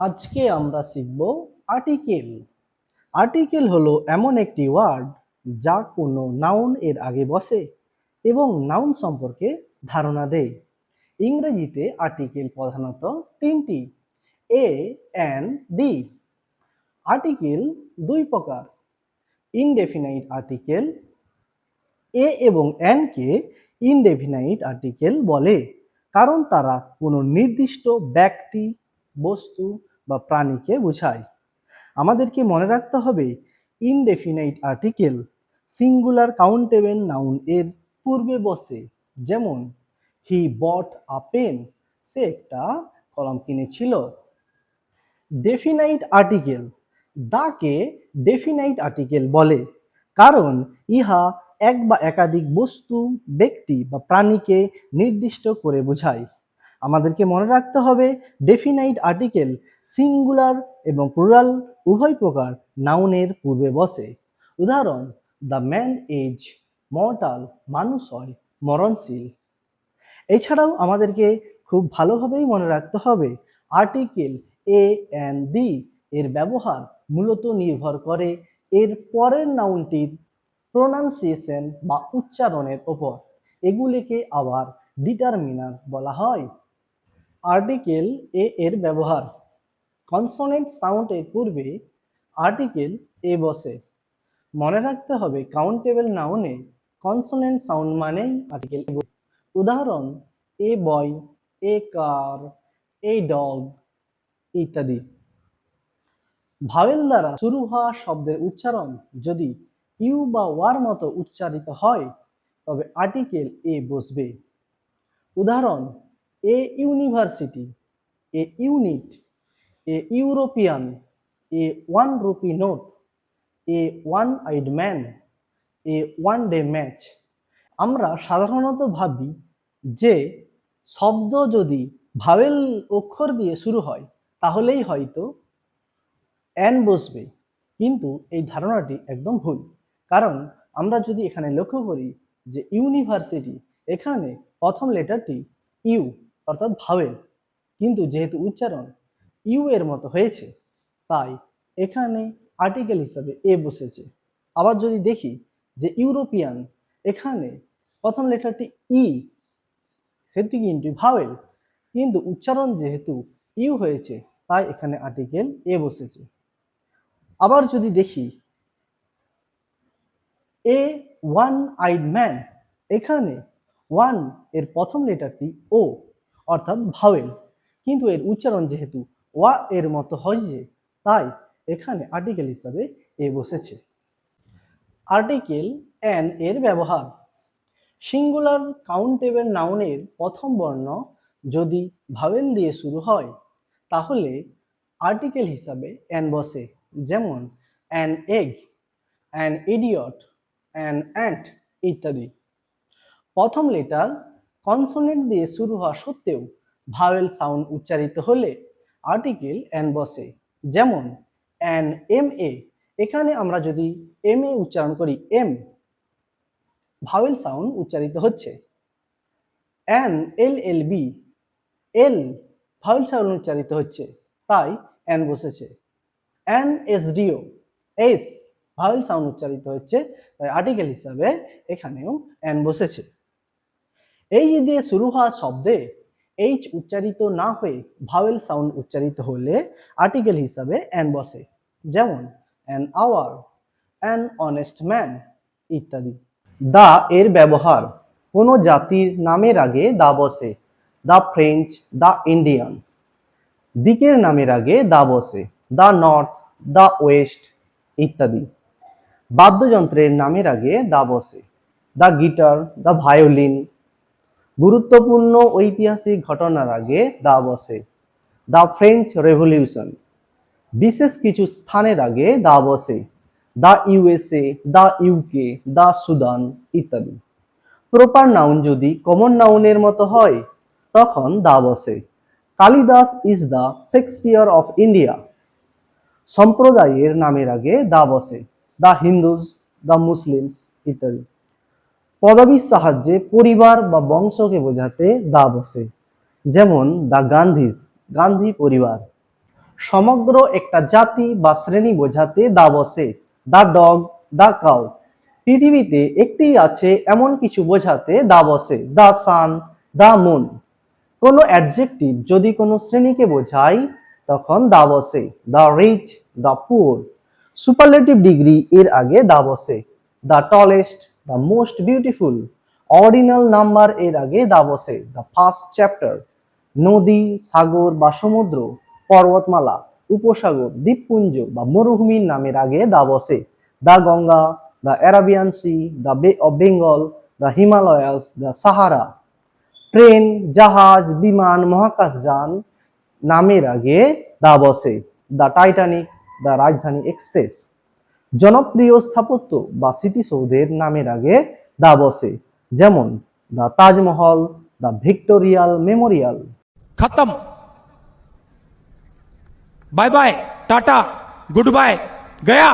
আজকে আমরা শিখব আর্টিকেল। আর্টিকেল হলো এমন একটি ওয়ার্ড যা কোনো নাউন এর আগে বসে এবং নাউন সম্পর্কে ধারণা দেয়। ইংরেজিতে আর্টিকেল প্রধানত তিনটি: এ, এন, দি। আর্টিকেল দুই প্রকার: ইনডেফিনাইট আর্টিকেল। এ এবং এন কে ইনডেফিনাইট আর্টিকেল বলে কারণ তারা কোনো নির্দিষ্ট ব্যক্তি, বস্তু বা প্রাণীকে বোঝায়। আমাদেরকে মনে রাখতে হবে indefinite article singular countable noun এর পূর্বে বসে। যেমন হি বট আ পেন, সে একটা কলম কিনেছিল। ডেফিনাইট আর্টিকেল দাকে ডেফিনাইট আর্টিকেল বলে কারণ ইহা এক বা একাধিক বস্তু, ব্যক্তি বা প্রাণীকে নির্দিষ্ট করে বোঝায়। আমাদেরকে মনে রাখতে হবে ডেফিনাইট আর্টিকেল সিঙ্গুলার এবং প্লুরাল উভয় প্রকার নাউনের পূর্বে বসে। উদাহরণ: দ্য ম্যান ইজ মর্টাল, মানুষ হয় মরণশীল। এছাড়াও আমাদেরকে খুব ভালোভাবেই মনে রাখতে হবে আর্টিকেল এ এন দি এর ব্যবহার মূলত নির্ভর করে এর পরের নাউনটির প্রোনাউন্সিয়েশন বা উচ্চারণের ওপর। এগুলিকে আবার ডিটারমিনার বলা হয়। আর্টিকেল এ এর ব্যবহার: কনসোনেন্ট সাউন্ডের পূর্বে আর্টিকেল এ বসে। মনে রাখতে হবে কাউন্টেবল নাউনে কনসোনেন্ট সাউন্ড মানেই আর্টিকেল এ। উদাহরণ: এ বয়, এ কার, এ ডগ ইত্যাদি। ভাওয়েল দ্বারা শুরু হওয়া শব্দের উচ্চারণ যদি ইউ বা ওয়ার মতো উচ্চারিত হয় তবে আর্টিকেল এ বসবে। উদাহরণ: a university, A unit, a European, A one rupee note, A one eyed man, A one day match. আমরা সাধারণত ভাবি যে শব্দ যদি ভাওয়েল অক্ষর দিয়ে শুরু হয় তাহলেই হয়তো এন বসবে, কিন্তু এই ধারণাটি একদম ভুল। কারণ আমরা যদি এখানে লক্ষ্য করি যে ইউনিভার্সিটি, এখানে প্রথম লেটারটি ইউ অর্থাৎ ভাওয়েল, কিন্তু যেহেতু উচ্চারণ ইউ এর মতো হয়েছে তাই এখানে আর্টিকেল হিসাবে এ বসেছে। আবার যদি দেখি যে ইউরোপিয়ান, এখানে প্রথম লেটারটি ই, সেটি কিন্তু ভাওয়েল, কিন্তু উচ্চারণ যেহেতু ইউ হয়েছে তাই এখানে আর্টিকেল এ বসেছে। আবার যদি দেখি এ ওয়ান আইড ম্যান, এখানে ওয়ান এর প্রথম লেটারটি ও অর্থাৎ ভাওয়েল, কিন্তু এর উচ্চারণ যেহেতু ওয়া এর মতো হয়েছে তাই এখানে আর্টিকেল হিসাবে এ বসেছে। আর্টিকেল এন এর ব্যবহার: সিঙ্গুলার কাউন্টেবল নাউনের প্রথম বর্ণ যদি ভাওয়েল দিয়ে শুরু হয় তাহলে আর্টিকেল হিসাবে এন বসে। যেমন an egg, an idiot, an ant ইত্যাদি। প্রথম লেটার কনসোনেন্ট দিয়ে শুরু হওয়া সত্ত্বেও ভাওয়েল সাউন্ড উচ্চারিত হলে আর্টিকেল এন বসে। যেমন অ্যান এম এ, এখানে আমরা যদি এম এ উচ্চারণ করি এম, ভাওয়েল সাউন্ড উচ্চারিত হচ্ছে। An L L B, L vowel sound উচ্চারিত হচ্ছে তাই এন বসেছে। An S D, S vowel sound উচ্চারিত হচ্ছে তাই আর্টিকেল হিসাবে এখানেও এন বসেছে। এইচ দিয়ে শুরু হওয়া শব্দে এইচ উচ্চারিত না হয়ে ভাওয়েল সাউন্ড উচ্চারিত হলে আর্টিকেল হিসাবে এন বসে। যেমন an hour, an honest man ইত্যাদি। দা এর ব্যবহার: কোনো জাতির নামের আগে দা বসে। The French, the Indians. দিকের নামের আগে দা বসে। দ্য নর্থ, দ্য ওয়েস্ট ইত্যাদি। বাদ্যযন্ত্রের নামের আগে দা বসে। The guitar, the violin. গুরুত্বপূর্ণ ঐতিহাসিক ঘটনার আগে দা বসে। The French revolution. বিশেষ কিছু স্থানের আগে দা বসে। The USA, the UK, the Sudan ইত্যাদি। প্রপার নাউন যদি কমন নাউনের মতো হয় তখন দা বসে। Kalidas is the Shakespeare of India. সম্প্রদায়ের নামের আগে দা বসে। দ্য হিন্দুস, দ্য মুসলিমস ইত্যাদি। পদবীর সাহায্যে পরিবার বা বংশকে বোঝাতে দা বসে। যেমন দ্য গান্ধীজ, গান্ধী পরিবার। সমগ্র একটা জাতি বা শ্রেণী বোঝাতে দা বসে। দা ডগ, দা কাউ। পৃথিবীতে একটি আছে এমন কিছু বোঝাতে দা বসে। দা সান, দা মুন। কোনো অ্যাডজেক্টিভ যদি কোনো শ্রেণীকে বোঝায় তখন দা বসে। The rich, the poor. Superlative degree এর আগে দা বসে। The tallest, the most beautiful. Ordinal number এর আগে দা বসে। The first chapter. নদী, সাগর বা সমুদ্র, পর্বতমালা, উপসাগর, দ্বীপপুঞ্জ বা মরুভূমির নামের আগে দা বসে। The Ganga, the Arabian sea, the bay of Bengal, the Himalayas, the Sahara. Train, জাহাজ, বিমান, মহাকাশযান নামের আগে দা বসে। দা টাইটানিক, দা রাজধানী এক্সপ্রেস। জনপ্রিয় স্থাপত্য বা স্মৃতিসৌধের নামের আগে দা বসে, যেমন the Taj Mahal, the Victoria memorial. खत्म। Bye bye, tata, goodbye, गया।